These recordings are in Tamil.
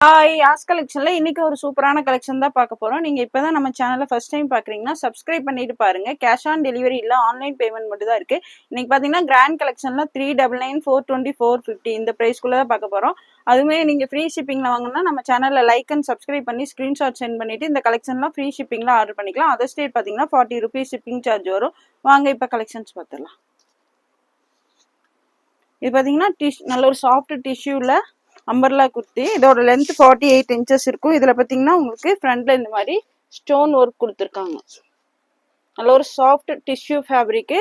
ஹாய் ஆஸ் கலெக்ஷன்ல இன்னைக்கு ஒரு சூப்பரான கலெக்ஷன் தான் பார்க்க போறோம். நீங்க இப்பதான் நம்ம சேனலை ஃபர்ஸ்ட் டைம் பாக்குறீங்கன்னா சப்ஸ்கிரைப் பண்ணிட்டு பாருங்க. கேஷ் ஆன் டெலிவரி இல்ல, ஆன்லைன் பேமெண்ட் மட்டும் தான் இருக்கு. இன்னைக்கு பாத்தீங்கன்னா கிராண்ட் கலெக்ஷன்ல 399 420 450 இந்த பிரைஸ்க்குள்ள தான் பார்க்க போறோம். அதுவுமே நீங்க ஃப்ரீ ஷிப்பிங்ல வாங்கினா நம்ம சேனல்ல லைக் அண்ட் சப்ஸ்கிரைப் பண்ணி ஸ்கிரீன்ஷாட் சென்ட் பண்ணிட்டு இந்த கலெக்ஷன்லாம் ஃப்ரீ ஷிப்பிங்ல ஆர்டர் பண்ணிக்கலாம். அதர் ஸ்டேட் பாத்தீங்கன்னா 40 rupees ஷிப்பிங் சார்ஜ் வரும். வாங்க இப்ப கலெக்ஷன்ஸ் பார்த்துடலாம். இது பாத்தீங்கன்னா நல்ல ஒரு சாஃப்ட் டிஷ்யூல அம்பர்லா குர்த்தி. இதோட லென்த் 48 inches இருக்கும். இதுல பாத்தீங்கன்னா உங்களுக்கு ஃப்ரண்ட்ல இந்த மாதிரி ஸ்டோன் ஒர்க் கொடுத்துருக்காங்க. நல்ல ஒரு சாஃப்ட் டிஷ்யூ ஃபேப்ரிக்.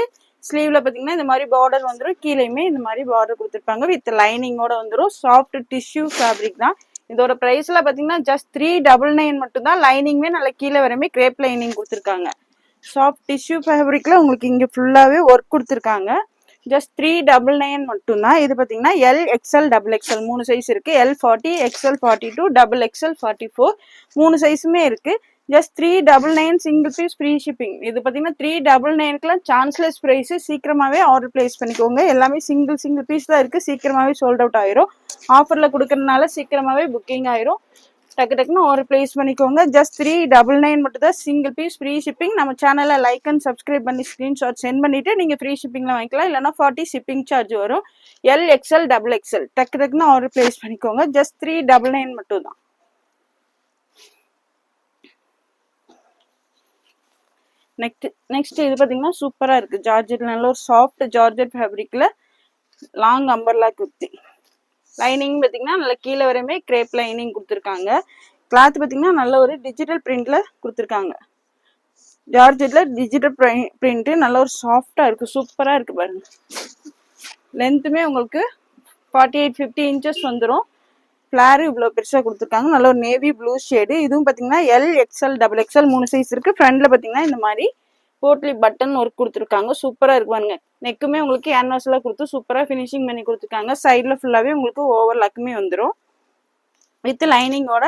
ஸ்லீவ்ல பாத்தீங்கன்னா இந்த மாதிரி பார்டர் வந்துடும். கீழேயுமே இந்த மாதிரி பார்டர் கொடுத்துருப்பாங்க. வித் லைனிங்கோட வந்துடும். சாஃப்ட் டிஷ்யூ ஃபேப்ரிக் தான். இதோட பிரைஸ்ல பாத்தீங்கன்னா ஜஸ்ட் 399 மட்டும் தான். லைனிங்குமே நல்ல கீழே வரையுமே கிரேப் லைனிங் கொடுத்துருக்காங்க. சாஃப்ட் டிஷ்யூ ஃபேப்ரிக்ல உங்களுக்கு இங்க ஃபுல்லாவே ஒர்க் கொடுத்துருக்காங்க. ஜஸ்ட் 399 மட்டும்தான். இது பாத்தீங்கன்னா L XL double XL 3 size இருக்கு. L40 XL 42 டபுள் XL 44 3 சைஸுமே இருக்கு. Just 399 single fees free shipping. இது பாத்தீங்கன்னா 399க்குலாம் சான்ஸ்லெஸ் பிரைஸ். சீக்கிரமாவே ஆர்டர் பிளேஸ் பண்ணிக்கோங்க. எல்லாமே சிங்கிள் பீஸ் தான் இருக்கு. சீக்கிரமாவே சோல்ட் அவுட் ஆயிரும். ஆஃபர்ல கொடுக்கறதுனால சீக்கிரமாவே புக்கிங் ஆயிரும். டக்கு டக்குன்னு ஒரு பிளேஸ் பண்ணிக்கோங்க. ஜஸ்ட் 399 மட்டும் தான் சிங்கிள் பீஸ் ஃப்ரீ ஷிப்பிங். நம்ம சேனலை லைக் அண்ட் சப்ஸ்கிரைப் பண்ணி ஸ்கிரீன்ஷாட் சென்ட் பண்ணிட்டு நீங்க ஃப்ரீ ஷிப்பிங்ல வாங்கிக்கலாம். இல்லைன்னா 40 ஷிப்பிங் சார்ஜ் வரும். எல் எக்ஸ்எல் டபுள் எக்ஸ்எல் டக்கு டக்குன்னு ஒரு பிளேஸ் பண்ணிக்கோங்க. ஜஸ்ட் 399 மட்டும் தான். நெக்ஸ்ட் இது பாத்தீங்கன்னா சூப்பரா இருக்கு. ஜார்ஜெட் நல்ல ஒரு சாஃப்ட் ஜார்ஜெட் ஃபேப்ரிக்ல லாங் அம்பர்லா குர்த்தி. லைனிங் பாத்தீங்கன்னா நல்ல கீழே வரையுமே கிரேப் லைனிங் கொடுத்துருக்காங்க. கிளாத் பாத்தீங்கன்னா நல்ல ஒரு டிஜிட்டல் பிரிண்ட்ல கொடுத்துருக்காங்க. ஜார்ஜெட்ல டிஜிட்டல் பிரிண்ட் நல்ல ஒரு சாஃப்டா இருக்கு. சூப்பரா இருக்கு பாருங்க. லென்த்துமே உங்களுக்கு 48-50 inches வந்துடும். ஃபிளாரு இவ்வளவு பெருசா கொடுத்துருக்காங்க. நல்ல ஒரு நேவி ப்ளூ ஷேடு. இதுவும் பாத்தீங்கன்னா L XL double XL 3 size இருக்கு. ஃப்ரண்ட்ல பாத்தீங்கன்னா இந்த மாதிரி போட்லி பட்டன் ஒர்க் கொடுத்துருக்காங்க. சூப்பரா இருக்கு பாருங்க. நெக்குமே உங்களுக்கு கேன்வாஸ்ல கொடுத்து சூப்பரா ஃபினிஷிங் பண்ணி கொடுத்துருக்காங்க. சைட்ல ஃபுல்லாவே உங்களுக்கு ஓவர் லக்குமே வந்துடும். வித் லைனிங்கோட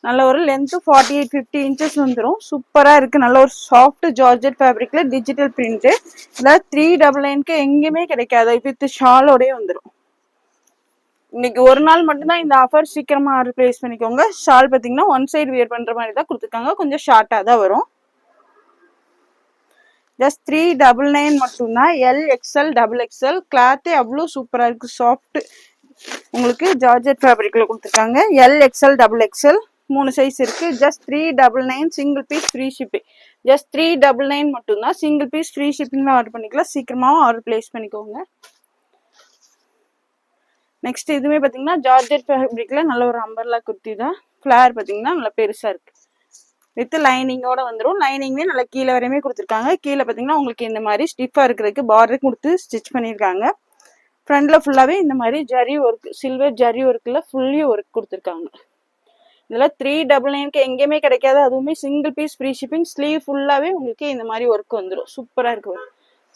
நல்ல ஒரு லென்த் 48-50 inches வந்துடும். சூப்பரா இருக்கு. நல்ல ஒரு சாஃப்ட் ஜார்ஜெட் ஃபேப்ரிக்ல டிஜிட்டல் பிரிண்ட். இல்ல 399க்கு எங்கேயுமே கிடைக்காது. வித் ஷாலோடய வந்துடும். இன்னைக்கு ஒரு நாள் மட்டும்தான் இந்த ஆஃபர். சீக்கிரமா ஆர்டர் பிளேஸ் பண்ணிக்கோங்க. ஷால் பாத்தீங்கன்னா ஒன் சைடு வியர் பண்ற மாதிரி தான் கொடுத்துருக்காங்க. கொஞ்சம் ஷார்ட்டா தான் வரும். ஜஸ்ட் 399 மட்டும்தான். எல் எக்ஸ்எல் டபுள் எக்ஸ்எல் கிளாத்தே அவ்வளோ சூப்பரா இருக்கு. சாஃப்ட் உங்களுக்கு ஜார்ஜெட் ஃபேப்ரிக்ல கொடுத்துருக்காங்க. L XL double XL 3 size இருக்கு. Just 399 single fees free shipping. Just 399 மட்டும்தான். சிங்கிள் பீஸ் ஃப்ரீ ஷிப்பிங்ல ஆர்டர் பண்ணிக்கலாம். சீக்கிரமாவும் ஆர்டர் பிளேஸ் பண்ணிக்கோங்க. நெக்ஸ்ட் இதுவுமே பாத்தீங்கன்னா ஜார்ஜெட் ஃபேப்ரிக்ல நல்ல ஒரு அம்பர்லா குர்த்தி தான். ஃபிளார் பாத்தீங்கன்னா நல்லா பெருசா இருக்கு. வித் லைனிங்கோட வந்துடும். லைனிங்குமே நல்லா கீழே வரையுமே கொடுத்துருக்காங்க. கீழே பாத்தீங்கன்னா உங்களுக்கு இந்த மாதிரி ஸ்டிஃபா இருக்கிறதுக்கு பார்டர் கொடுத்து ஸ்டிச் பண்ணியிருக்காங்க. ஃப்ரண்ட்ல ஃபுல்லாவே இந்த மாதிரி ஜரி ஒர்க், சில்வர் ஜரி ஒர்க்ல ஃபுல்லி ஒர்க் கொடுத்துருக்காங்க. இதுல 399க்கு எங்கேயுமே கிடைக்காது. அதுவுமே single fees free shipping. Sleeve ஃபுல்லாவே உங்களுக்கு இந்த மாதிரி ஒர்க் வந்துடும். சூப்பரா இருக்கு.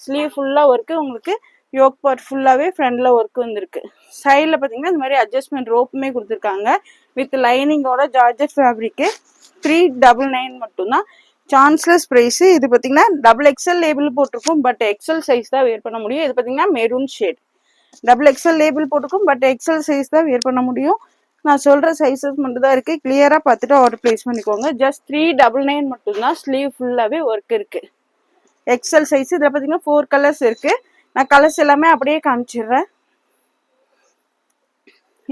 ஸ்லீவ் ஃபுல்லா ஒர்க் உங்களுக்கு யோக் பார்ட் ஃபுல்லாவே ஃப்ரண்ட்ல ஒர்க் வந்துருக்கு. சைட்ல பாத்தீங்கன்னா இந்த மாதிரி அட்ஜஸ்ட்மெண்ட் ரோப்புமே கொடுத்துருக்காங்க. With லைனிங்கோட georgette fabric. 399 மட்டும்தான். Chanceless price. இது பாத்தீங்கன்னா டபுள் எக்ஸ்எல் லேபிள் போட்டிருக்கும். பட் எக்ஸ்எல் சைஸ் தான் வேர் பண்ண முடியும். இது பாத்தீங்கன்னா maroon shade. Double XL label போட்டிருக்கும். பட் எக்ஸ்எல் சைஸ் தான் வேர் பண்ண முடியும். நான் சொல்ற சைஸஸ் மட்டும் தான் இருக்கு. கிளியரா பார்த்துட்டு ஆர்டர் பிளேஸ் பண்ணிக்கோங்க. ஜஸ்ட் 399 மட்டும்தான். ஸ்லீவ் ஃபுல்லாவே ஒர்க் இருக்கு. XL size. இதுல பாத்தீங்கன்னா 4 கலர்ஸ் இருக்கு. நான் கலர்ஸ் எல்லாமே அப்படியே காமிச்சிடுறேன்.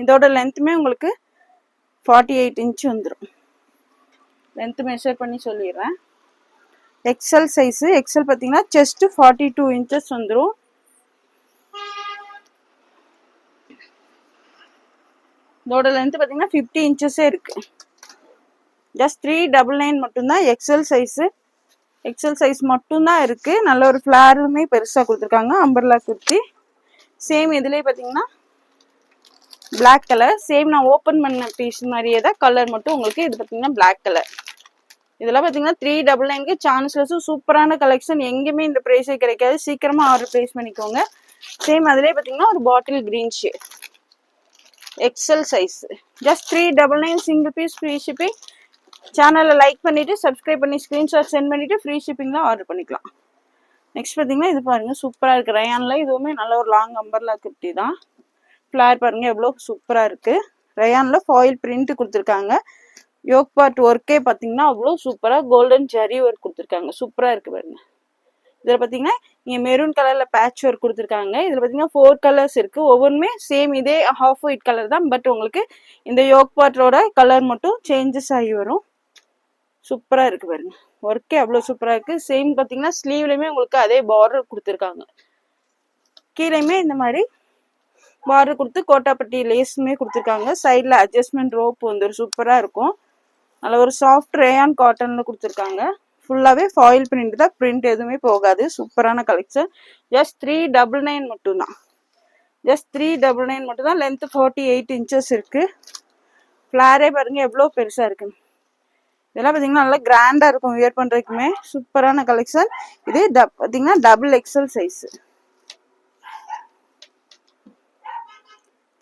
இதோட லென்த்துமே உங்களுக்கு 48 inch வந்துடும். லென்த் மெஷர் பண்ணி சொல்லிடுறேன். XL size. எக்ஸ்எல் பாத்தீங்கன்னா செஸ்ட் 42 inches வந்துடும். இதோட லென்த் பாத்தீங்கன்னா 50 inches இருக்கு. ஜஸ்ட் 399 மட்டும்தான். XL size. எக்ஸ்எல் சைஸ் மட்டும்தான் இருக்கு. நல்ல ஒரு ஃபிளாருமே பெருசா கொடுத்துருக்காங்க. அம்பர்லா குர்த்தி. சேம் இதுலயே பாத்தீங்கன்னா பிளாக் கலர். சேம் நான் ஓப்பன் பண்ண பீஸ் மாதிரியே தான். கலர் மட்டும் உங்களுக்கு இது பாத்தீங்கன்னா பிளாக் கலர். இதெல்லாம் பாத்தீங்கன்னா 399க்கு சான்ஸ்லெஸ். சூப்பரான கலெக்ஷன். எங்கேயுமே இந்த பிரைஸே கிடைக்காது. சீக்கிரமா ஆர்டர் பிளேஸ் பண்ணிக்கோங்க. சேம் அதுலயே பாத்தீங்கன்னா ஒரு bottle green shade. XL size. Just 399 single fees free shipping. சேனலை லைக் பண்ணிட்டு சப்ஸ்கிரைப் பண்ணி ஸ்கிரீன்ஷாட் சென்ட் பண்ணிட்டு ஃப்ரீ ஷிப்பிங்ல ஆர்டர் பண்ணிக்கலாம். நெக்ஸ்ட் பாத்தீங்கன்னா இது பாருங்க சூப்பரா இருக்கு. ரயான்ல இதுவுமே நல்ல ஒரு லாங் அம்பர்லா குர்த்தி தான். ஃபிளார் பாருங்க எவ்வளவு சூப்பரா இருக்கு. ரயான்ல ஃபாயில் பிரிண்ட் கொடுத்துருக்காங்க. யோக் பார்ட் ஒர்க்கே பார்த்தீங்கன்னா அவ்வளோ சூப்பராக கோல்டன் ஜரி ஒர்க் கொடுத்துருக்காங்க. சூப்பராக இருக்கு பாருங்க. இதில் பார்த்தீங்கன்னா இங்கே மெரூன் கலரில் பேட்ச் ஒர்க் கொடுத்துருக்காங்க. இதில் பார்த்தீங்கன்னா 4 கலர்ஸ் இருக்குது. ஒவ்வொன்றுமே சேம் இதே ஹாஃப் ஒயிட் கலர் தான். பட் உங்களுக்கு இந்த யோக் பார்ட்டோட கலர் மட்டும் சேஞ்சஸ் ஆகி வரும். சூப்பராக இருக்குது பாருங்க. ஒர்க்கே அவ்வளோ சூப்பராக இருக்குது. சேம் பார்த்தீங்கன்னா ஸ்லீவ்லையுமே உங்களுக்கு அதே பார்டர் கொடுத்துருக்காங்க. கீழேயுமே இந்த மாதிரி பார்டர் கொடுத்து கோட்டாப்பட்டி லேஸுமே கொடுத்துருக்காங்க. சைடில் அட்ஜஸ்ட்மெண்ட் ரோப் வந்து சூப்பராக இருக்கும். நல்ல ஒரு சாஃப்ட் ரேயான் காட்டனில் கொடுத்துருக்காங்க. ஃபுல்லாகவே ஃபாயில் பிரிண்ட் தான். பிரிண்ட் எதுவுமே போகாது. சூப்பரான கலெக்ஷன். ஜஸ்ட் 399 மட்டும்தான். ஜஸ்ட் 399 மட்டும்தான். லென்த்து 48 இன்ச்சஸ் இருக்குது. ஃப்ளாரே பாருங்கள் எவ்வளோ பெருசாக இருக்குன்னு. இதெல்லாம் பார்த்தீங்கன்னா நல்லா கிராண்டாக இருக்கும் வியர் பண்ணுறதுக்குமே. சூப்பரான கலெக்ஷன். இது பார்த்தீங்கன்னா டபுள் எக்ஸல் சைஸு.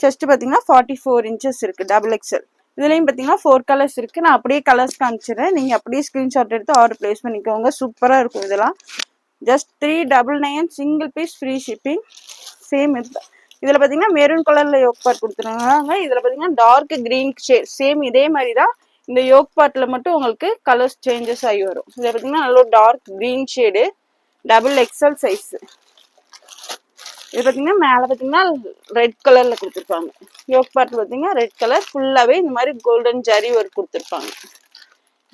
செஸ்ட் பார்த்தீங்கன்னா 44 இன்ச்சஸ் இருக்குது. Double XL. இதுலேயும் பார்த்தீங்கன்னா 4 கலர்ஸ் இருக்குது. நான் அப்படியே கலர்ஸ் காமிச்சிடுறேன். நீங்கள் அப்படியே ஸ்க்ரீன்ஷாட் எடுத்து ஆர்டர் ப்ளேஸ் பண்ணிக்கோங்க. சூப்பராக இருக்கும் இதெல்லாம். Just 399 single fees free shipping. Same இது. இதில் பார்த்தீங்கன்னா மெரூன் கலரில் யோக் பார்ட் கொடுத்துருக்காங்க. இதில் பார்த்தீங்கன்னா டார்க் க்ரீன் ஷேட். சேம் இதே மாதிரி தான். இந்த யோக் பார்ட்டில் மட்டும் உங்களுக்கு கலர்ஸ் சேஞ்சஸ் ஆகி வரும். இதில் பார்த்தீங்கன்னா நல்ல dark green shade. Double XL size. இது பார்த்தீங்கன்னா மேலே பார்த்தீங்கன்னா ரெட் கலரில் கொடுத்துருப்பாங்க. யோக் பார்ட் பார்த்தீங்கன்னா ரெட் கலர். ஃபுல்லாகவே இந்த மாதிரி கோல்டன் ஜரி ஒர்க் கொடுத்துருப்பாங்க.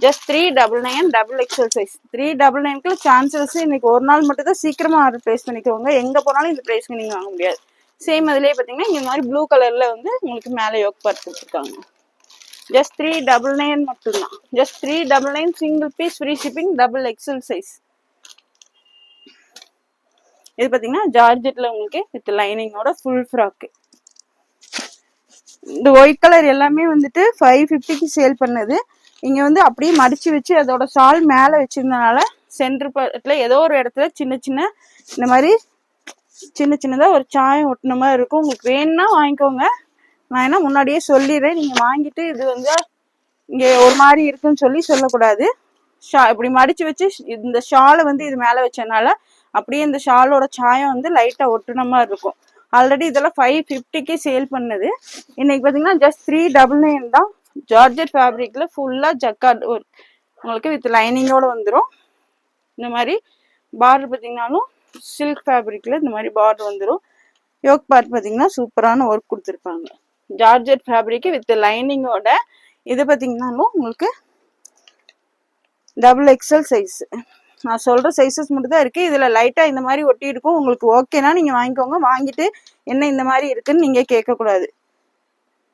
Just 399 double XL size. 399க்கு சான்சஸ் இன்னைக்கு ஒரு நாள் மட்டும் தான். சீக்கிரமாக ஆர்டர் ப்ளேஸ் பண்ணிக்கோங்க. எங்கே போனாலும் இந்த ப்ரைஸ்க்கு நீங்கள் வாங்க முடியாது. சேம் அதிலே பார்த்தீங்கன்னா இந்த மாதிரி ப்ளூ கலரில் வந்து உங்களுக்கு மேலே யோக் பார்ட் கொடுத்துருக்காங்க. ஜஸ்ட் 399 மட்டும்தான். Just 399 single fees free shipping. Double XL size. இது பார்த்தீங்கன்னா ஜார்ஜெட்ல உங்களுக்கு வித் லைனிங்கோட ஃபுல் ஃப்ராக்கு. இந்த ஒயிட் கலர் எல்லாமே வந்துட்டு 550க்கு சேல் பண்ணது. இங்கே வந்து அப்படியே மடிச்சு வச்சு அதோட ஷால் மேலே வச்சிருந்தனால சென்டர் பார்ட்ல ஏதோ ஒரு இடத்துல சின்ன சின்ன இந்த மாதிரி சின்ன சின்னதாக ஒரு சாயம் ஒட்டின மாதிரி இருக்கும். உங்களுக்கு வேணும்னா வாங்கிக்கோங்க. நான் என்ன முன்னாடியே சொல்லிடுறேன். நீங்கள் வாங்கிட்டு இது வந்து இங்கே ஒரு மாதிரி இருக்குன்னு சொல்லக்கூடாது. இப்படி மடிச்சு வச்சு இந்த ஷாலை வந்து இது மேலே வச்சனால அப்படியே இந்த ஷாலோட சாயம் வந்து லைட்டாக ஒட்டுன மாதிரி இருக்கும். ஆல்ரெடி இதெல்லாம் 550க்கு சேல் பண்ணது. இன்னைக்கு பார்த்தீங்கன்னா ஜஸ்ட் 399 தான். ஜார்ஜெட் ஃபேப்ரிக்ல ஃபுல்லாக ஜக்கார்ட் உங்களுக்கு வித் லைனிங்கோட வந்துடும். இந்த மாதிரி பார்டர் பார்த்தீங்கன்னாலும் சில்க் ஃபேப்ரிக்ல இந்த மாதிரி பார்டர் வந்துடும். யோக் பார்ட் பார்த்தீங்கன்னா சூப்பரான ஒர்க் கொடுத்துருப்பாங்க. ஜார்ஜெட் ஃபேப்ரிக்கு வித் லைனிங்கோட. இது பார்த்தீங்கன்னாலும் உங்களுக்கு டபுள் எக்ஸல் சைஸ். நான் சொல்கிற சைஸஸ் மட்டும் தான் இருக்குது. இதில் லைட்டாக இந்த மாதிரி ஒட்டி இருக்கும். உங்களுக்கு ஓகேனா நீங்கள் வாங்கிக்கோங்க. வாங்கிட்டு என்ன இந்த மாதிரி இருக்குன்னு நீங்கள் கேட்கக்கூடாது.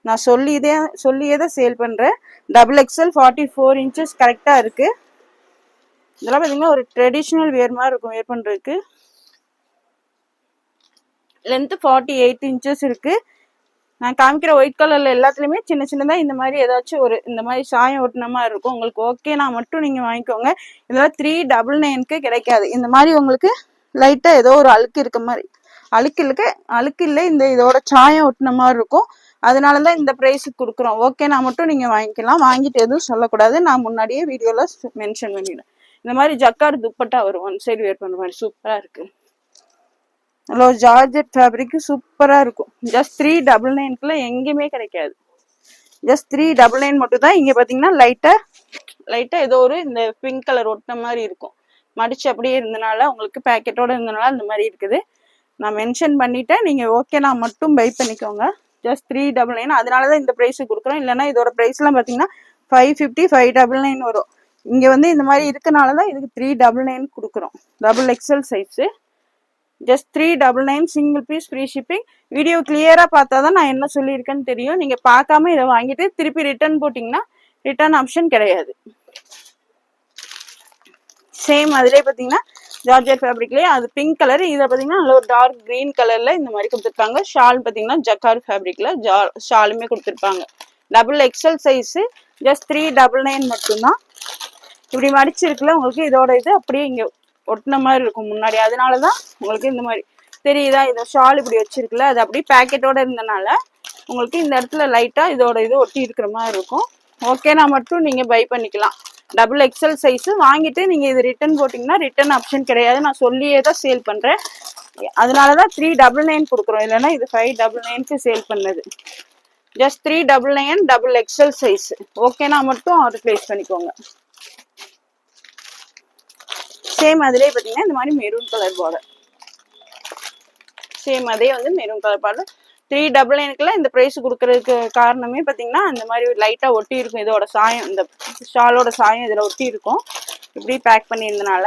நான் சொல்லியே தான் சேல் பண்ணுறேன். டபுள் எக்ஸல் 44 இன்ச்சஸ் கரெக்டாக இருக்குது. இதெல்லாம் பார்த்தீங்கன்னா ஒரு ட்ரெடிஷ்னல் வேர் மாதிரி இருக்கும் வேர் பண்ணுறதுக்கு. லென்த்து 48 இன்ச்சஸ் இருக்குது. நான் காமிக்கிற ஒயிட் கலரில் எல்லாத்துலேயுமே சின்ன சின்னதாக இந்த மாதிரி ஏதாச்சும் ஒரு இந்த மாதிரி சாயம் ஒட்டின மாதிரி இருக்கும். உங்களுக்கு ஓகேனா மட்டும் நீங்கள் வாங்கிக்கோங்க. இதெல்லாம் 399க்கு கிடைக்காது. இந்த மாதிரி உங்களுக்கு லைட்டாக ஏதோ ஒரு அழுக்கு இருக்க மாதிரி அழுக்கு இல்லை இந்த இதோட சாயம் ஒட்டின மாதிரி இருக்கும். அதனால தான் இந்த ப்ரைஸுக்கு கொடுக்குறோம். ஓகேனா மட்டும் நீங்கள் வாங்கிக்கலாம். வாங்கிட்டு எதுவும் சொல்லக்கூடாது. நான் முன்னாடியே வீடியோவில் மென்ஷன் பண்ணிடுறேன். இந்த மாதிரி ஜக்கார்டு துப்பட்டா வரும். ஒன் சைடு வேர் பண்ணுற மாதிரி சூப்பராக இருக்குது. நல்ல ஒரு ஜார்ஜெட் ஃபேப்ரிக்கு சூப்பராக இருக்கும். ஜஸ்ட் 399க்குள்ள எங்கேயுமே கிடைக்காது. ஜஸ்ட் 399 மட்டும் தான். இங்கே பார்த்தீங்கன்னா லைட்டாக ஏதோ ஒரு இந்த பிங்க் கலர் ஒட்டின மாதிரி இருக்கும். மடிச்சு அப்படியே இருந்தனால உங்களுக்கு பேக்கெட்டோட இருந்தனால இந்த மாதிரி இருக்குது. நான் மென்ஷன் பண்ணிட்டேன். நீங்கள் ஓகேனா மட்டும் பை பண்ணிக்கோங்க. ஜஸ்ட் 399. அதனால தான் இந்த ப்ரைஸுக்கு கொடுக்குறோம். இல்லைன்னா இதோட ப்ரைஸ்லாம் பார்த்தீங்கன்னா 550 599 வரும். இங்கே வந்து இந்த மாதிரி இருக்கனால தான் இதுக்கு 399 கொடுக்குறோம். Double XL size. Just 399 single fees free shipping. Video கிளியராக பார்த்தா தான் நான் என்ன சொல்லியிருக்கேன்னு தெரியும். நீங்கள் பார்க்காம இதை வாங்கிட்டு திருப்பி ரிட்டர்ன் போட்டிங்கன்னா ரிட்டர்ன் ஆப்ஷன் கிடையாது. சேம் அதிலே பார்த்தீங்கன்னா ஜார்ஜெட் ஃபேப்ரிக்லேயே அது பிங்க் கலர். இதை பார்த்தீங்கன்னா நல்ல ஒரு டார்க் க்ரீன் கலரில் இந்த மாதிரி கொடுத்துருப்பாங்க. ஷால் பார்த்தீங்கன்னா ஜக்கார்ட் ஃபேப்ரிக்கில் ஷாலுமே கொடுத்துருப்பாங்க. Double XL size. ஜஸ்ட் 399 மட்டும்தான். இப்படி மடிச்சிருக்குல்ல உங்களுக்கு இதோட இது அப்படியே இங்கே ஒட்டின மாதிரி இருக்கும் முன்னாடி. அதனால தான் உங்களுக்கு இந்த மாதிரி தெரியுதா. இதை ஷால் இப்படி வச்சிருக்குல்ல அது அப்படியே பேக்கெட்டோட இருந்தனால உங்களுக்கு இந்த இடத்துல லைட்டாக இதோட இது ஒட்டி இருக்கிற மாதிரி இருக்கும். ஓகேனா மட்டும் நீங்கள் பை பண்ணிக்கலாம். Double XL size. வாங்கிட்டு நீங்கள் இது ரிட்டர்ன் போட்டிங்கன்னா ரிட்டர்ன் ஆப்ஷன் கிடையாது. நான் சொல்லியே தான் சேல் பண்ணுறேன். அதனால தான் 399 கொடுக்குறோம். இல்லைன்னா இது 599க்கு சேல் பண்ணது. Just 399 double XL size. ஓகேனா மட்டும் ஆர்டர் பிளேஸ் பண்ணிக்கோங்க. சேம் அதிலே பார்த்தீங்கன்னா இந்த மாதிரி மெரூன் கலர் பார்டர். சேம் அதே வந்து மெரூன் கலர் பார்டர். 399க்குள்ள இந்த ப்ரைஸ் கொடுக்கறதுக்கு காரணமே பார்த்தீங்கன்னா இந்த மாதிரி லைட்டாக ஒட்டி இருக்கும். இதோட சாயம், இந்த ஷாலோட சாயம் இதில் ஒட்டி இருக்கும். இப்படி பேக் பண்ணியிருந்தனால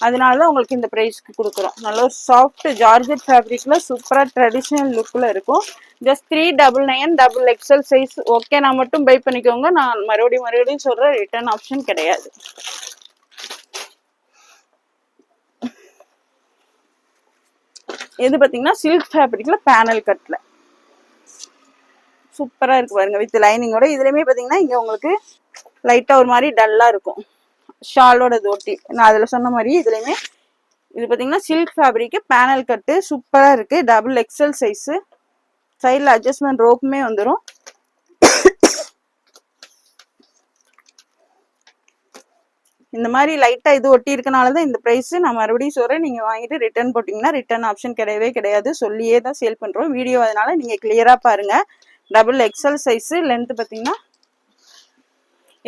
அதனால தான் உங்களுக்கு இந்த ப்ரைஸ்க்கு கொடுக்குறோம். நல்ல ஒரு சாஃப்ட் ஜார்ஜெட் ஃபேப்ரிக்ல சூப்பராக ட்ரெடிஷ்னல் லுக்கில் இருக்கும். Just 399 double XL size. Okay, நான் மட்டும் பை பண்ணிக்கோங்க. நான் மறுபடியும் சொல்கிறேன், ரிட்டர்ன் ஆப்ஷன் கிடையாது. இது பார்த்தீங்கன்னா சில்க் ஃபேப்ரிக்ல பேனல் கட்ல சூப்பராக இருக்கு பாருங்க, வித் லைனிங்கோட. இதுலையுமே பார்த்தீங்கன்னா இங்கே உங்களுக்கு லைட்டாக ஒரு மாதிரி டல்லாக இருக்கும் ஷாலோட தோட்டி. நான் அதில் சொன்ன மாதிரி இதுலையுமே இது பார்த்தீங்கன்னா சில்க் ஃபேப்ரிக்கு பேனல் கட்டு சூப்பராக இருக்கு. Double XL size. சைடில் அட்ஜஸ்ட்மெண்ட் ரோப்புமே வந்துடும். இந்த மாதிரி லைட்டாக இது ஒட்டி இருக்கனால தான் இந்த ப்ரைஸ். நான் மறுபடியும் சொல்கிறேன், நீங்கள் வாங்கிட்டு ரிட்டர்ன் போட்டிங்கன்னா ரிட்டர்ன் ஆப்ஷன் கிடையவே கிடையாது. சொல்லியே தான் சேல் பண்ணுறோம் வீடியோ. அதனால நீங்கள் கிளியராக பாருங்கள். Double XL size. லென்த்து பார்த்தீங்கன்னா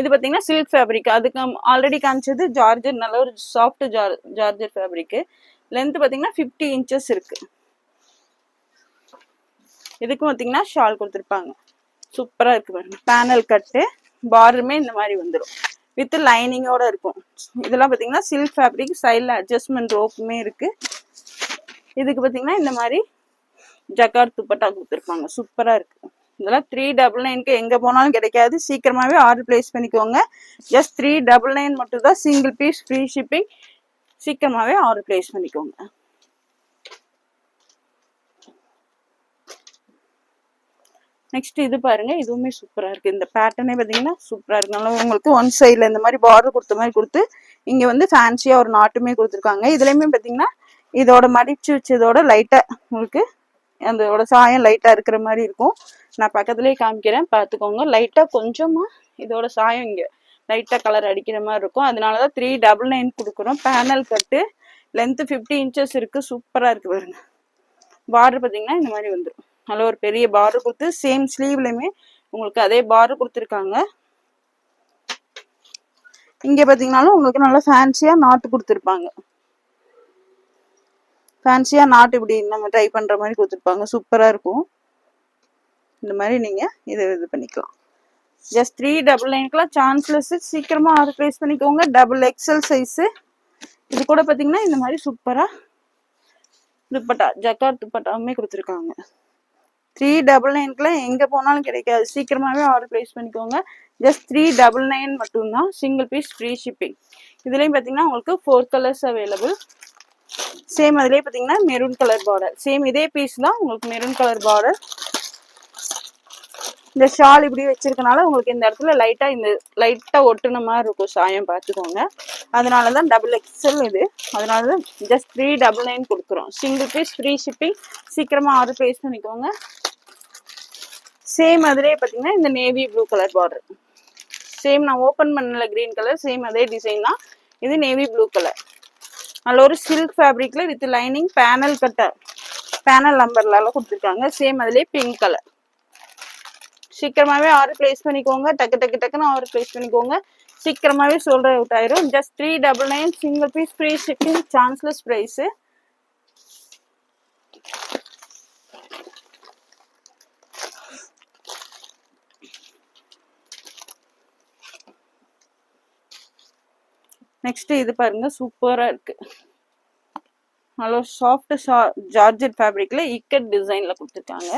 இது பார்த்தீங்கன்னா சில்க் ஃபேப்ரிக். அதுக்கு ஆல்ரெடி காமிச்சது ஜார்ஜர், நல்ல ஒரு சாஃப்ட் ஜார்ஜர் ஃபேப்ரிக்கு. லென்த்து பார்த்தீங்கன்னா 50 இன்ச்சஸ் இருக்கு. இதுக்கும் பார்த்தீங்கன்னா ஷால் கொடுத்துருப்பாங்க. சூப்பராக இருக்கு பாருங்க. பேனல் கட்டு பார்டருமே இந்த மாதிரி வந்துடும். வித் லைனிங்கோட இருக்கும். இதெல்லாம் பார்த்தீங்கன்னா சில்க் ஃபேப்ரிக். சைடில் அட்ஜஸ்ட்மெண்ட் ரோப்புமே இருக்கு. இதுக்கு பார்த்தீங்கன்னா இந்த மாதிரி ஜக்கார்ட் துப்பட்டா கொடுத்துருப்பாங்க. சூப்பராக இருக்கு. இதெல்லாம் 399க்கு எங்கே போனாலும் கிடைக்காது. சீக்கிரமாகவே ஆர்டர் பிளேஸ் பண்ணிக்கோங்க. ஜஸ்ட் 399 மட்டும் தான். Single fees free shipping. சீக்கிரமாகவே ஆர்டர் பிளேஸ் பண்ணிக்கோங்க. நெக்ஸ்ட் இது பாருங்க, இதுவுமே சூப்பராக இருக்கு. இந்த பேட்டர்னே பார்த்தீங்கன்னா சூப்பராக இருக்கு. நல்லா உங்களுக்கு ஒன் சைடில் இந்த மாதிரி பார்டர் கொடுத்த மாதிரி கொடுத்து இங்கே வந்து ஃபேன்சியாக ஒரு நாட்டுமே கொடுத்துருக்காங்க. இதுலேயுமே பார்த்தீங்கன்னா இதோட மடிச்சு வச்சதோட லைட்டாக உங்களுக்கு அதோட சாயம் லைட்டாக இருக்கிற மாதிரி இருக்கும். நான் பக்கத்துலேயே காமிக்கிறேன், பார்த்துக்கோங்க. லைட்டாக கொஞ்சமாக இதோட சாயம் இங்கே லைட்டாக கலர் அடிக்கிற மாதிரி இருக்கும். அதனால தான் 399 கொடுக்குறோம். பேனல் கட்டு. லென்த்து 50 இன்ச்சஸ் இருக்குது. சூப்பராக இருக்குது பாருங்க. பார்டர் பார்த்தீங்கன்னா இந்த மாதிரி வந்துடும். நல்ல ஒரு பெரிய பார்டர் கொடுத்து சேம் ஸ்லீவ்லையுமே உங்களுக்கு அதே பார்டர் கொடுத்துருக்காங்க. இங்கே பார்த்தீங்கன்னாலும் உங்களுக்கு நல்லா ஃபேன்சியாக நாட்டு கொடுத்துருப்பாங்க. ஃபேன்சியாக நாட்டு இப்படி நம்ம ட்ரை பண்ணுற மாதிரி கொடுத்துருப்பாங்க. சூப்பராக இருக்கும். இந்த மாதிரி நீங்கள் இது பண்ணிக்கலாம். ஜஸ்ட் 399க்குலாம் சான்ஸ்லெஸ். சீக்கிரமாக ஆர்டர் ப்ளேஸ் பண்ணிக்கோங்க. Double XL size. இது கூட பார்த்தீங்கன்னா இந்த மாதிரி சூப்பராக துப்பட்டா, ஜக்கார்ட் துப்பட்டாவுமே கொடுத்துருக்காங்க. 399க்குலாம் எங்கே போனாலும் கிடைக்காது. சீக்கிரமாகவே ஆர்டர் ப்ளேஸ் பண்ணிக்கோங்க. ஜஸ்ட் 399 மட்டும்தான். Single fees free shipping. இதுலேயும் பார்த்தீங்கன்னா உங்களுக்கு 4 கலர்ஸ் அவைலபிள். சேம் அதிலே பார்த்தீங்கன்னா மெரூன் கலர் பார்டர். சேம் இதே பீஸ் தான் உங்களுக்கு மெரூன் கலர் பார்டர். இந்த ஷால் இப்படி வச்சிருக்கனால உங்களுக்கு இந்த இடத்துல லைட்டாக ஒட்டுன மாதிரி இருக்கும் சாயம், பார்த்துக்கோங்க. அதனால தான் டபுள் எக்ஸல் இது. அதனால தான் ஜஸ்ட் 399 கொடுக்குறோம். Single fees free shipping. சீக்கிரமாக ஆர்டர் ப்ளேஸ் பண்ணிக்கோங்க. சேம் அதிலே பார்த்தீங்கன்னா இந்த navy blue colour border. Same நான் ஓப்பன் பண்ணல கிரீன் கலர். சேம் அதே டிசைன் தான். இது நேவி ப்ளூ கலர். நல்ல ஒரு சில்க் ஃபேப்ரிக்ல with lining panel cutter, panel நம்பர்லாம் கொடுத்துருக்காங்க. சேம் அதிலே பிங்க் கலர். சீக்கிரமாகவே ஆர்டர் ப்ளேஸ் பண்ணிக்கோங்க. டக்குன்னு ஆர்டர் ப்ளேஸ் பண்ணிக்கோங்க. சீக்கிரமாகவே சொல்கிற அவுட் ஆயிரும். Just 399 single fees free shipping. Chanceless price. Next இது பாருங்க, சூப்பராக இருக்கு. நல்ல சாஃப்ட் ஜார்ஜெட் ஃபேப்ரிக்ல இக்கட் டிசைன்ல கொடுத்துருக்காங்க.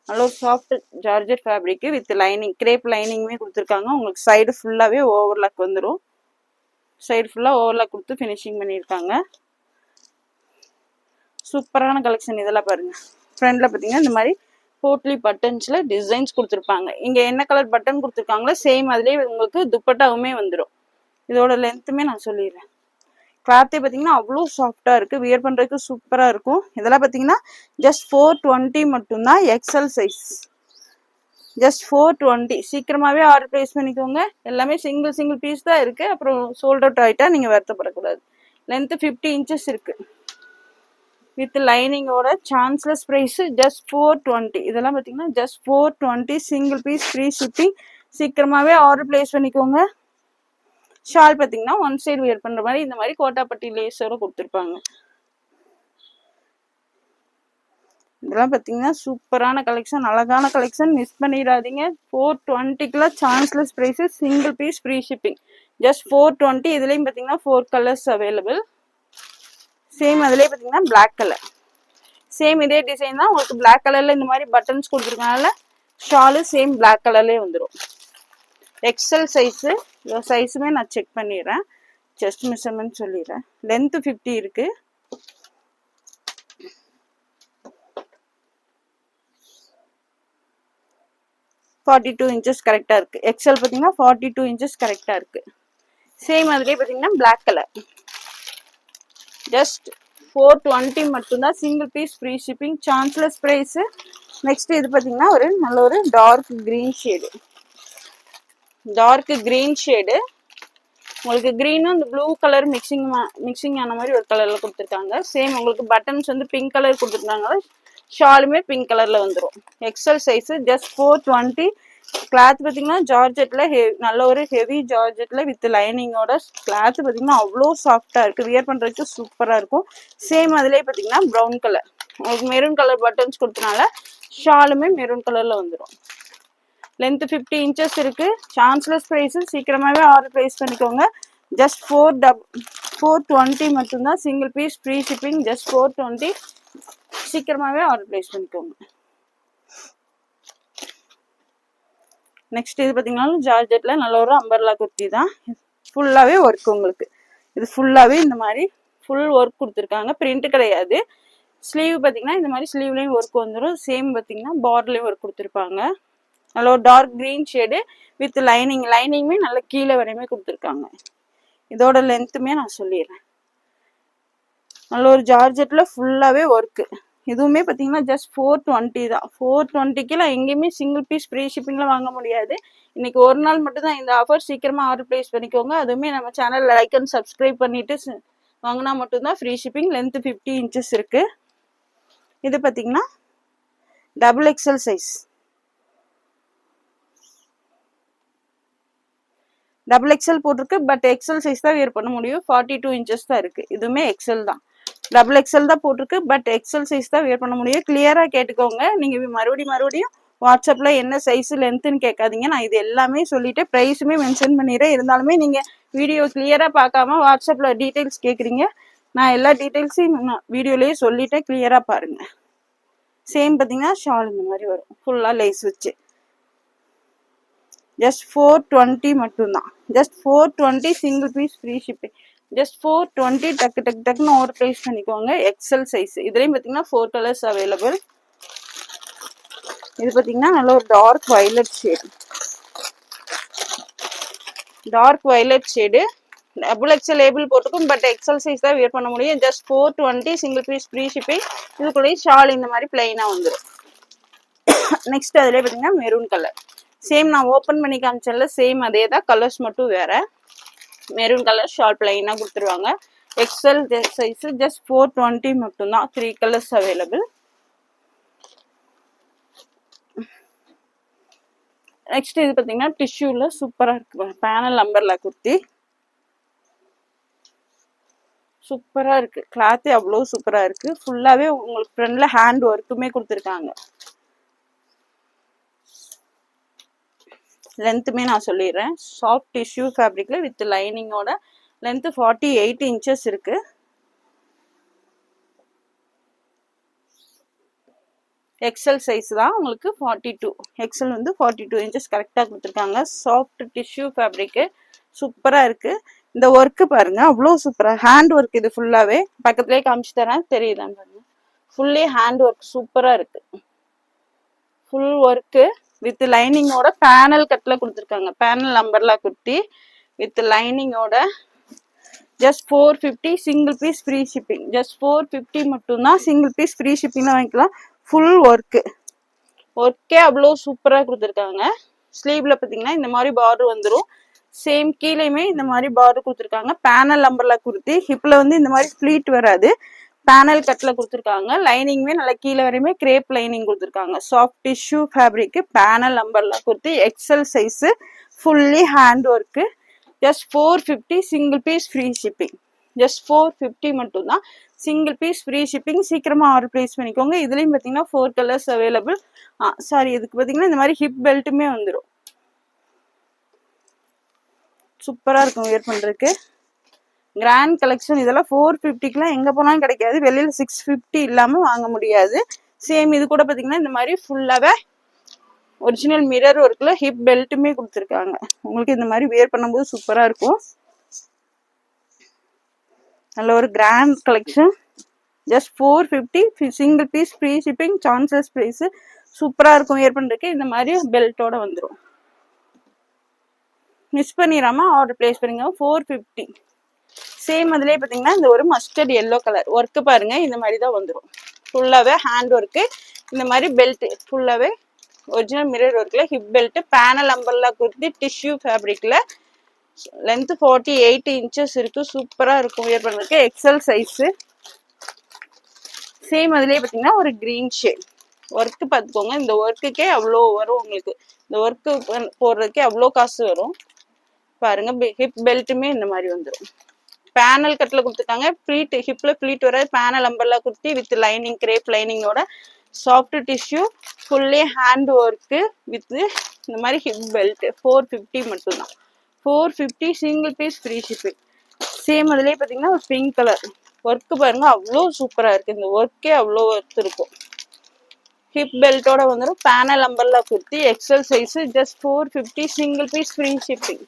நல்ல ஒரு soft georgette fabric with lining, crepe லைனிங்குமே கொடுத்துருக்காங்க. உங்களுக்கு சைடு ஃபுல்லாகவே ஓவர்லாக் வந்துடும். சைடு ஃபுல்லாக ஓவர்லாக் கொடுத்து ஃபினிஷிங் பண்ணியிருக்காங்க. சூப்பரான கலெக்ஷன். இதெல்லாம் பாருங்க. ஃப்ரண்ட்ல பார்த்தீங்கன்னா இந்த மாதிரி போட்லி பட்டன்ஸ்ல டிசைன்ஸ் கொடுத்துருப்பாங்க. இங்கே என்ன கலர் பட்டன் கொடுத்துருக்காங்களோ சேம் அதுலேயே உங்களுக்கு துப்பட்டாவுமே வந்துடும். இதோட லென்த்துமே நான் சொல்லிடுறேன். கிளாத்தே பார்த்தீங்கன்னா அவ்வளோ சாஃப்டாக இருக்குது. வியர் பண்ணுறதுக்கு சூப்பராக இருக்கும். இதெல்லாம் பார்த்தீங்கன்னா ஜஸ்ட் 420 மட்டும்தான். XL size. ஜஸ்ட் 420. சீக்கிரமாகவே ஆர்டர் ப்ளேஸ் பண்ணிக்கோங்க. எல்லாமே சிங்கிள் பீஸ் தான் இருக்குது. அப்புறம் சோல்ட் அவுட் ஆகிட்டா நீங்கள் வருத்தப்படக்கூடாது. லென்த்து 50 இன்ச்சஸ் இருக்குது. வித் லைனிங்கோட சான்ஸ்லெஸ் ப்ரைஸ் ஜஸ்ட் 420. இதெல்லாம் பார்த்தீங்கன்னா just 420 single fees free shipping. சீக்கிரமாகவே ஆர்டர் பிளேஸ் பண்ணிக்கோங்க. ஷால் பார்த்தீங்கன்னா ஒன் சைடு வியர் பண்ணுற மாதிரி இந்த மாதிரி கோட்டாப்பட்டி லேஸோட கொடுத்துருப்பாங்க. இதெல்லாம் பார்த்தீங்கன்னா சூப்பரான கலெக்ஷன், அழகான கலெக்ஷன், மிஸ் பண்ணிடாதீங்க. 420க்குலாம் chanceless price, single fees free shipping just 420. இதுலேயும் பார்த்தீங்கன்னா 4 கலர்ஸ் அவைலபிள். சேம் அதுலேயே பார்த்தீங்கன்னா பிளாக் கலர், சேம் இதே டிசைன் தான் உங்களுக்கு பிளாக் கலரில் இந்த மாதிரி பட்டன்ஸ் கொடுத்துருக்கனால ஷாலு சேம் பிளாக் கலர்லேயே வந்துடும். எக்ஸல் சைஸு, இந்த சைஸுமே நான் செக் பண்ணிடுறேன், செஸ்ட் மெஷர்மெண்ட் சொல்லிடுறேன். லென்த்து 50 இருக்கு, ஃபார்ட்டி 2 இன்ச்சஸ் கரெக்டாக இருக்குது. எக்ஸல் பார்த்தீங்கன்னா 42 இன்ச்சஸ் கரெக்டாக இருக்குது. சேம் அதுலேயே பார்த்தீங்கன்னா பிளாக் கலர் ஜஸ்ட் 420 மட்டும்தான், single fees free shipping, chanceless price. Next இது பார்த்தீங்கன்னா ஒரு நல்ல ஒரு dark green shade, dark green shade. உங்களுக்கு க்ரீனும் இந்த ப்ளூ கலர் மிக்சிங் ஆன மாதிரி ஒரு கலரில் கொடுத்துருக்காங்க. சேம் உங்களுக்கு பட்டன்ஸ் வந்து பிங்க் கலர் கொடுத்துருக்காங்க, ஷாலுமே பிங்க் கலரில் வந்துடும். XL size just 420. கிளாத் பார்த்தீங்கன்னா ஜார்ஜெட்டில் நல்ல ஒரு ஹெவி ஜார்ஜெட்டில் வித் லைனிங்கோட கிளாத் பார்த்தீங்கன்னா அவ்வளோ சாஃப்டாக இருக்குது, வியர் பண்ணுறதுக்கு சூப்பராக இருக்கும். சேம் அதுலேயே பார்த்தீங்கன்னா ப்ரௌன் கலர், உங்களுக்கு மெரூன் கலர் பட்டன்ஸ் கொடுத்தனால ஷாலுமே மெரூன் கலரில் வந்துடும். லென்த்து 50 இன்ச்சஸ் இருக்குது, சான்ஸ்லெஸ் ப்ரைஸு. சீக்கிரமாகவே ஆர்டர் ப்ளேஸ் பண்ணிக்கோங்க. ஜஸ்ட் 420 மட்டும்தான், single fees free shipping just 420. சீக்கிரமாகவே ஆர்டர் ப்ளேஸ் பண்ணிக்கோங்க. நெக்ஸ்ட் இது பார்த்தீங்கன்னா ஜார்ஜெட்டில் நல்ல ஒரு அம்பர்லா குர்த்தி தான், ஃபுல்லாகவே ஒர்க். உங்களுக்கு இது ஃபுல்லாகவே இந்த மாதிரி ஃபுல் ஒர்க் கொடுத்துருக்காங்க, பிரிண்ட் கிடையாது. ஸ்லீவ் பார்த்தீங்கன்னா இந்த மாதிரி ஸ்லீவ்லேயும் ஒர்க் வந்துடும். சேம் பார்த்தீங்கன்னா பார்டர்லேயும் ஒர்க் கொடுத்துருப்பாங்க. நல்ல ஒரு டார்க் க்ரீன் ஷேடு வித் லைனிங்குமே நல்ல கீழே வரையுமே கொடுத்துருக்காங்க. இதோட லென்த்துமே நான் சொல்லிடுறேன். நல்ல ஒரு ஜார்ஜெட்டில் ஃபுல்லாகவே ஒர்க்கு. இதுவுமே பார்த்தீங்கன்னா ஜஸ்ட் 420 தான். 420க்குலாம் எங்கேயுமே சிங்கிள் பீஸ் ஃப்ரீ ஷிப்பிங்கில் வாங்க முடியாது. இன்னைக்கு ஒரு நாள் மட்டும் தான் இந்த ஆஃபர், சீக்கிரமாக ஆர்டர் ப்ளேஸ் பண்ணிக்கோங்க. அதுவுமே நம்ம சேனலில் லைக் அண்ட் சப்ஸ்கிரைப் பண்ணிவிட்டு வாங்கினா மட்டும்தான் ஃப்ரீ ஷிப்பிங். லென்த்து 50 இன்ச்சஸ் இருக்குது. இது பார்த்தீங்கன்னா double XL size, double XL போட்டிருக்கு, பட் எக்ஸல் சைஸ் தான் வியர் பண்ண முடியும். 42 இன்ச்சஸ் தான் இருக்குது. இதுவுமே எக்ஸல் தான், டபுள் எக்ஸல் தான் போட்டிருக்கு, பட் எக்ஸல் சைஸ் தான் வியர் பண்ண முடியும். கிளியராக கேட்டுக்கோங்க. நீங்கள் மறுபடியும் வாட்ஸ்அப்பில் என்ன சைஸு லென்த்துன்னு கேட்காதீங்க. நான் இது எல்லாமே சொல்லிவிட்டு ப்ரைஸுமே மென்ஷன் பண்ணிடுறேன். இருந்தாலுமே நீங்கள் வீடியோ கிளியராக பார்க்காம வாட்ஸ்அப்பில் டீட்டெயில்ஸ் கேட்குறீங்க. நான் எல்லா டீட்டெயில்ஸையும் வீடியோலேயே சொல்லிவிட்டேன், கிளியராக பாருங்கள். சேம் பார்த்தீங்கன்னா ஷால் இந்த மாதிரி வரும், ஃபுல்லாக லேஸ் வச்சு. ஜஸ்ட் 420 மட்டும்தான், just 420 single fees free shipping. Just 420. டக்குன்னு ஆர்டர் ப்ளேஸ் பண்ணிக்கோங்க. XL size. இதுலேயும் பார்த்தீங்கன்னா 4 கலர்ஸ் அவைலபிள். இது பார்த்தீங்கன்னா நல்ல ஒரு dark violet shade, dark violet shade. Double XL label போட்டுக்கும், பட் எக்ஸல் சைஸ் தான் வியர் பண்ண முடியும். ஜஸ்ட் 420 சிங்கிள் பீஸ் ஃப்ரீ ஷிப்பிங். இதுக்குள்ளேயே ஷால் இந்த மாதிரி பிளைனாக வந்துடும். நெக்ஸ்ட் அதிலே பார்த்தீங்கன்னா மெரூன் கலர். சேம் நான் ஓப்பன் பண்ணி காமிச்சல சேம் அதே தான், கலர்ஸ் மட்டும் வேற. மெரூன் கலர் ஷால் பிளைனாக கொடுத்துருவாங்க. எக்ஸல் சைஸ் ஜஸ்ட் 420 மட்டும்தான். 3 கலர்ஸ் அவைலபிள். நெக்ஸ்ட் இது பார்த்தீங்கன்னா டிஷ்யூல சூப்பராக இருக்கு, பேனல் அம்பர்லா குர்த்தி. சூப்பராக இருக்கு, கிளாத்தே அவ்வளோ சூப்பராக இருக்கு. ஃபுல்லாகவே உங்களுக்கு ஃப்ரண்ட்ல ஹேண்ட் ஒர்க்குமே கொடுத்துருக்காங்க. லென்த்துமே நான் சொல்லிடுறேன். Soft tissue ஃபேப்ரிக்ல with லைனிங்கோட length 48 inches இருக்கு. எக்ஸல் சைஸ் தான் உங்களுக்கு 42. எக்ஸல் வந்து 42 இன்ச்சஸ் கரெக்டாக கொடுத்துருக்காங்க. சாஃப்ட் டிஷ்யூ ஃபேப்ரிக்கு சூப்பராக இருக்கு. இந்த ஒர்க்கு பாருங்க அவ்வளோ சூப்பராக, ஹேண்ட் ஒர்க். இது ஃபுல்லாகவே பக்கத்துலேயே காமிச்சு தரேன், தெரியுதான் பாருங்க. ஃபுல்லி ஹேண்ட் ஒர்க் சூப்பராக இருக்கு. ஃபுல் ஒர்க்கு வித் லைனிங்கோட பேனல் கட்டில் கொடுத்துருக்காங்க. பேனல் அம்பர்லா குர்த்தி வித் லைனிங்கோட just 450 single fees free shipping. Just 450 மட்டும்தான், சிங்கிள் பீஸ் ஃப்ரீ ஷிப்பிங்ல வாங்கிக்கலாம். ஃபுல் ஒர்க்கு, ஒர்க்கே அவ்வளோ சூப்பராக கொடுத்துருக்காங்க. ஸ்லீவ்ல பார்த்தீங்கன்னா இந்த மாதிரி பார்டர் வந்துடும். சேம் கீழேயுமே இந்த மாதிரி பார்டர் கொடுத்துருக்காங்க. Panel umbrella kurti. ஹிப்ல வந்து இந்த மாதிரி ஃப்ளீட் வராது, பேனல் கட்ல கொடுத்துருக்காங்க. லைனிங்குமே நல்லா கீழே வரையுமே கிரேப் லைனிங் கொடுத்துருக்காங்க. சாஃப்ட் டிஷ்யூ ஃபேப்ரிக், பேனல் நம்பர்ல kurti, XL size, fully hand work. Just 450, single fees free shipping. Just 450 மட்டும்தான், சிங்கிள் பீஸ் ஃப்ரீ ஷிப்பிங். சீக்கிரமா ஆர்டர் பிளேஸ் பண்ணிக்கோங்க. இதுலயும் பாத்தீங்கன்னா 4 கலர்ஸ் அவைலபிள். சாரி, இதுக்கு பாத்தீங்கன்னா இந்த மாதிரி ஹிப் பெல்ட்டுமே வந்துடும். சூப்பரா இருக்கும் வியர் பண்றதுக்கு. Grand collection. இதெல்லாம் 450க்குலாம் எங்க போனாலும் கிடைக்காது. வெளியில 650 இல்லாம வாங்க முடியாது. சேம் இது கூட பாத்தீங்கன்னா இந்த மாதிரி ஃபுல்லாவே ஒரிஜினல் மிரர் ஒர்க்ல ஹிப் பெல்ட்டுமே கொடுத்துருக்காங்க. உங்களுக்கு இந்த மாதிரி வியர் பண்ணும்போது சூப்பரா இருக்கும். நல்ல ஒரு grand collection. Just 450, single fees free shipping, chances price. சூப்பரா இருக்கும் வியர் பண்றதுக்கு. இந்த மாதிரி பெல்ட்டோட வந்துடும். மிஸ் பண்ணிடாம ஆர்டர் பிளேஸ் பண்ணுங்க. 450. சேம் அதுலயே பாத்தீங்கன்னா இந்த ஒரு மஸ்டர்ட் எல்லோ கலர் ஒர்க்கு பாருங்க. இந்த மாதிரி தான் வந்துடும். ஃபுல்லாவே ஹேண்ட் ஒர்க்கு. இந்த மாதிரி பெல்ட் ஃபுல்லாவே ஒரிஜினல் மிரர் ஒர்க்ல hip belt, panel umbrella kurti, tissue ஃபேப்ரிக்ல. லென்த் 48 இன்ச்சஸ் இருக்கு. சூப்பரா இருக்கும் வியர் பண்றதுக்கு. XL size. சேம் அதுலயே பாத்தீங்கன்னா ஒரு கிரீன் ஷேட் ஒர்க்கு பார்த்துக்கோங்க. இந்த ஒர்க்குக்கே அவ்வளோ வரும் உங்களுக்கு. இந்த ஒர்க்கு போடுறதுக்கே அவ்வளோ காசு வரும் பாருங்க. ஹிப் பெல்ட்டுமே இந்த மாதிரி வந்துடும். பேனல் கட்ல கொடுத்துருக்காங்க. ப்ளீட் ஹிப்ல ப்ளீட் வர panel umbrella kurti with lining, crepe லைனிங்கோட, soft tissue, fully hand work with இந்த மாதிரி ஹிப் பெல்ட். 450 மட்டும்தான். 450, single fees free shipping. Same அதுலயே பாத்தீங்கன்னா ஒரு பிங்க் கலர் ஒர்க்கு பாருங்க. அவ்வளோ சூப்பரா இருக்கு. இந்த ஒர்க்கே அவ்வளோ ஒர்க் இருக்கும். ஹிப் பெல்ட்டோட வந்துடும். Panel umbrella kurti, XL size. Just 450, single fees free shipping.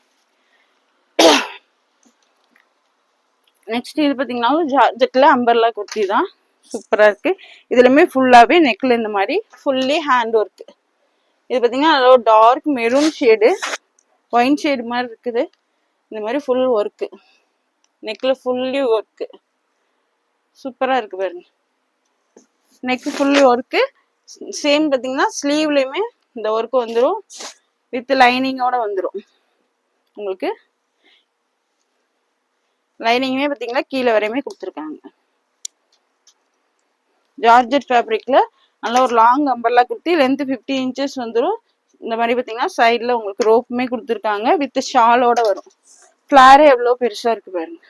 Next இது பாத்தீங்கன்னா ஜார்ஜெட்ல அம்பர்லா குர்த்தி தான். சூப்பரா இருக்கு. இதுலயுமே ஃபுல்லாவே நெக்ல இந்த மாதிரி ஃபுல்லி ஹேண்ட் ஒர்க். இது பாத்தீங்கன்னா நல்ல dark maroon shade, wine shade மாதிரி இருக்குது. இந்த மாதிரி ஃபுல் ஒர்க்கு. நெக்ல ஃபுல்லி ஒர்க்கு. சூப்பரா இருக்கு பாருங்க. Neck fully work. சேம் பாத்தீங்கன்னா ஸ்லீவ்லயுமே இந்த ஒர்க் வந்துடும். வித் லைனிங்கோட வந்துடும். உங்களுக்கு லைனிங்குமே பாத்தீங்கன்னா கீழே வரையுமே கொடுத்துருக்காங்க. ஜார்ஜெட் ஃபேப்ரிக்ல நல்ல ஒரு long umbrella kurti. Length 50 inches வந்துடும். இந்த மாதிரி பாத்தீங்கன்னா சைட்ல உங்களுக்கு ரோப்புமே கொடுத்துருக்காங்க. வித் ஷாலோட வரும். ஃபிளாரே எவ்வளோ பெருசா இருக்கு பாருங்க.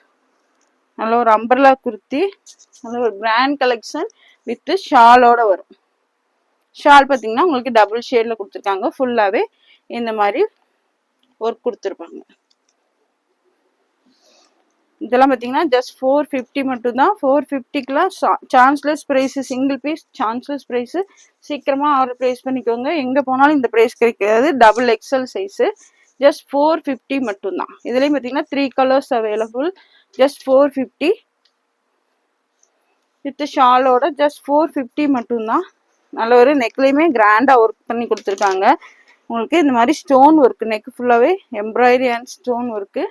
நல்ல ஒரு அம்பர்லா குர்த்தி. நல்ல ஒரு கிராண்ட் கலெக்ஷன் வித் ஷாலோட வரும். ஷால் பாத்தீங்கன்னா உங்களுக்கு டபுள் ஷேட்ல கொடுத்துருக்காங்க. ஃபுல்லாவே இந்த மாதிரி ஒர்க் கொடுத்துருப்பாங்க. இதெல்லாம் பாத்தீங்கன்னா ஜஸ்ட் 450 மட்டும்தான். 450க்குலாம் chanceless price. Single piece chanceless price. சீக்கிரமா ஆர்டர் பிளேஸ் பண்ணிக்கோங்க. எங்க போனாலும் இந்த பிரைஸ் கிடைக்காது. Double XL size. ஜஸ்ட் 450 மட்டும்தான். இதுலயும் பாத்தீங்கன்னா 3 கலர்ஸ் அவைலபிள். ஜஸ்ட் 450 வித் ஷாலோட. ஜஸ்ட் 450 மட்டும்தான். நல்ல ஒரு நெக்லையுமே கிராண்டா ஒர்க் பண்ணி கொடுத்துருக்காங்க. உங்களுக்கு இந்த மாதிரி ஸ்டோன் ஒர்க். நெக் ஃபுல்லாவே embroidery and stone work.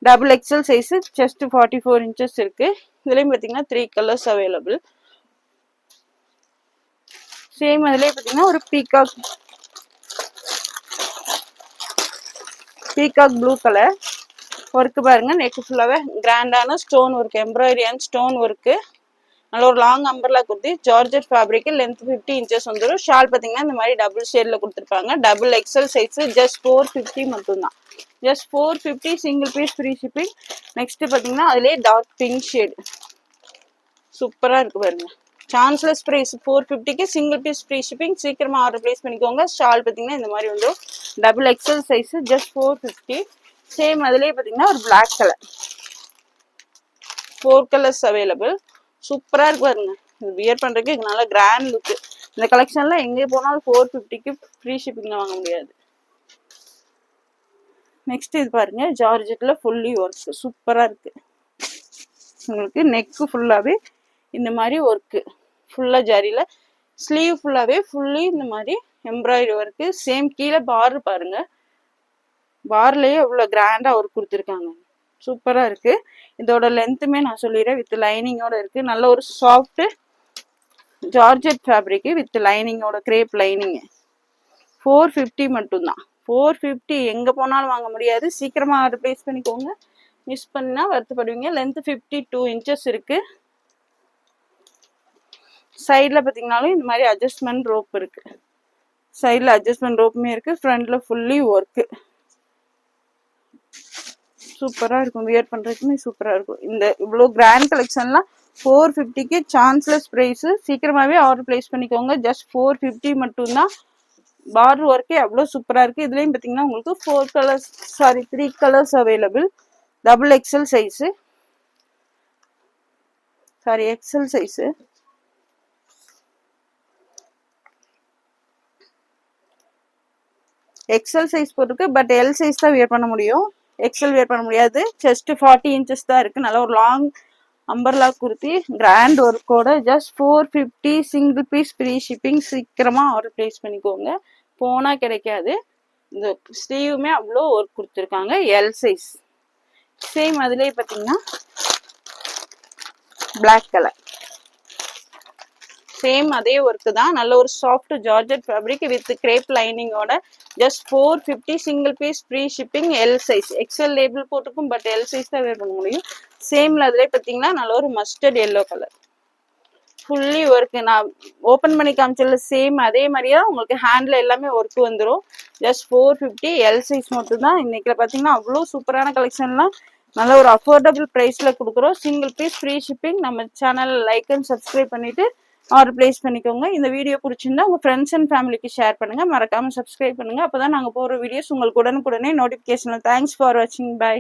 Double XL size. Chest 44 inches இருக்கு. இதுலயும் பாத்தீங்கன்னா 3 கலர்ஸ் அவைலபிள். சேம் அதுலயே பாத்தீங்கன்னா ஒரு பீகாக் ப்ளூ கலர் ஒர்க்கு பாருங்க. நெக் ஃபுல்லாவே கிராண்டான stone work, embroidery and stone work. நல்ல ஒரு long umbrella kurti. Georgette fabric. Length 50 inches வந்துடும். ஷால் பாத்தீங்கன்னா இந்த மாதிரி டபுள் ஷேட்ல கொடுத்துருப்பாங்க. Double XL size. ஜஸ்ட் 450 மட்டும்தான். Just 450, single fees free shipping. Next பாத்தீங்கன்னா அதுலயே டார்க் பிங்க் ஷேடு சூப்பரா இருக்கு பாருங்க. Chanceless price. 450க்கு சிங்கிள் பீஸ் ஃப்ரீ ஷிப்பிங். சீக்கிரமா ஆர்டர் பிளேஸ் பண்ணிக்கோங்க. ஷால் பாத்தீங்கன்னா இந்த மாதிரி வந்துடும். Double XL size. Just 450. Same அதுலயே பாத்தீங்கன்னா ஒரு பிளாக் கலர். 4 colours available. சூப்பரா இருக்கு பாருங்க. வியர் பண்றதுக்கு நல்ல கிராண்ட் லுக். இந்த கலெக்ஷன்ல எங்கே போனாலும் 450க்கு ஃப்ரீ ஷிப்பிங்ல வாங்க முடியாது. நெக்ஸ்ட் இது பாருங்க. ஜார்ஜெட்ல ஃபுல்லி ஒர்க். சூப்பரா இருக்கு. உங்களுக்கு நெக்கு ஃபுல்லாவே இந்த மாதிரி ஒர்க்கு. ஃபுல்லா ஜரியில. ஸ்லீவ் ஃபுல்லாவே ஃபுல்லி இந்த மாதிரி எம்ப்ராய்டரி ஒர்க்கு. சேம் கீழே பார் பாருங்க. பார்லயே எவ்வளவு கிராண்டா ஒர்க் கொடுத்துருக்காங்க. சூப்பரா இருக்கு. இதோட லென்த்துமே நான் சொல்லிடுறேன். வித் லைனிங்கோட இருக்கு. நல்ல ஒரு சாஃப்ட் ஜார்ஜெட் ஃபேப்ரிக் வித் லைனிங்கோட, கிரேப் லைனிங். 450 மட்டும்தான். 450 எங்க போனாலும் வாங்க முடியாது. சீக்கிரமா ஆர்டர் பிளேஸ் பண்ணிக்கோங்க. மிஸ் பண்ணா வருத்தப்படுவீங்க. லென்த் 52 இன்ச்சஸ் இருக்கு. சைடில் பார்த்தீங்கன்னாலும் இந்த மாதிரி அட்ஜஸ்ட்மெண்ட் ரோப் இருக்கு. சைடில் அட்ஜஸ்ட்மெண்ட் ரோப்புமே இருக்கு. ஃப்ரண்ட்ல ஃபுல்லி ஒர்க்கு. சூப்பராக இருக்கும். வியர் பண்ணுறதுக்குமே சூப்பராக இருக்கும். இந்த இவ்வளோ கிராண்ட் கலெக்ஷன்லாம் 450க்கு சான்ஸ்லெஸ் ப்ரைஸு. சீக்கிரமாகவே ஆர்டர் ப்ளேஸ் பண்ணிக்கோங்க. ஜஸ்ட் 450 மட்டும்தான். பார்டர் ஒர்க்கே அவ்வளோ சூப்பராக இருக்குது. இதுலேயும் பார்த்தீங்கன்னா உங்களுக்கு 3 colours available. Double XL size, XL size. XL size போட்டிருக்கு. பட் எல் சைஸ் தான் வியர் பண்ண முடியும். எக்ஸல் வியர் பண்ண முடியாது. செஸ்ட் 40 inches தான் இருக்கு. நல்ல ஒரு லாங் அம்பர்லா குர்த்தி கிராண்ட் ஒர்க்கோட just 450. Single fees free shipping. சீக்கிரமா ஆர்டர் பிளேஸ் பண்ணிக்கோங்க, போனா கிடைக்காது. இந்த ஸ்லீவுமே அவ்வளோ ஒர்க் கொடுத்துருக்காங்க. L size. சேம் அதுலேயே பார்த்தீங்கன்னா பிளாக் கலர். சேம் அதே ஒர்க்கு தான். நல்ல ஒரு soft georgette fabric with crepe லைனிங்கோட just 450. Single fees free shipping. L size. XL label போட்டுக்கும். பட் எல் சைஸ் தான் வேர் பண்ண முடியும். சேம்ல அதுலேயே பார்த்தீங்கன்னா நல்ல ஒரு mustard yellow colour. Fully work. நான் ஓப்பன் பண்ணி காமிச்சல சேம் அதே மாதிரியே தான் உங்களுக்கு ஹேண்டில் எல்லாமே ஒர்க்கு வந்துடும். ஜஸ்ட் 450. எல் சைஸ் மட்டும் தான். இன்னைக்கு பார்த்தீங்கன்னா அவ்வளோ சூப்பரான கலெக்ஷன்லாம் நல்ல ஒரு அஃபோர்டபுள் ப்ரைஸில் கொடுக்குறோம். Single fees free shipping. நம்ம சேனல் லைக் அண்ட் சப்ஸ்கிரைப் பண்ணிவிட்டு ஆர்டர் பிளேஸ் பண்ணிக்கோங்க. இந்த வீடியோ பிடிச்சிருந்தா உங்கள் ஃப்ரெண்ட்ஸ் அண்ட் ஃபேமிலிக்கு ஷேர் பண்ணுங்கள். மறக்காமல் சப்ஸ்கிரைப் பண்ணுங்கள். அப்போ தான் நாங்கள் போகிற வீடியோஸ் உங்களுக்கு உடனுக்குடனே நோட்டிஃபிகேஷனில். தேங்க்ஸ் ஃபார் வாட்சிங். பை.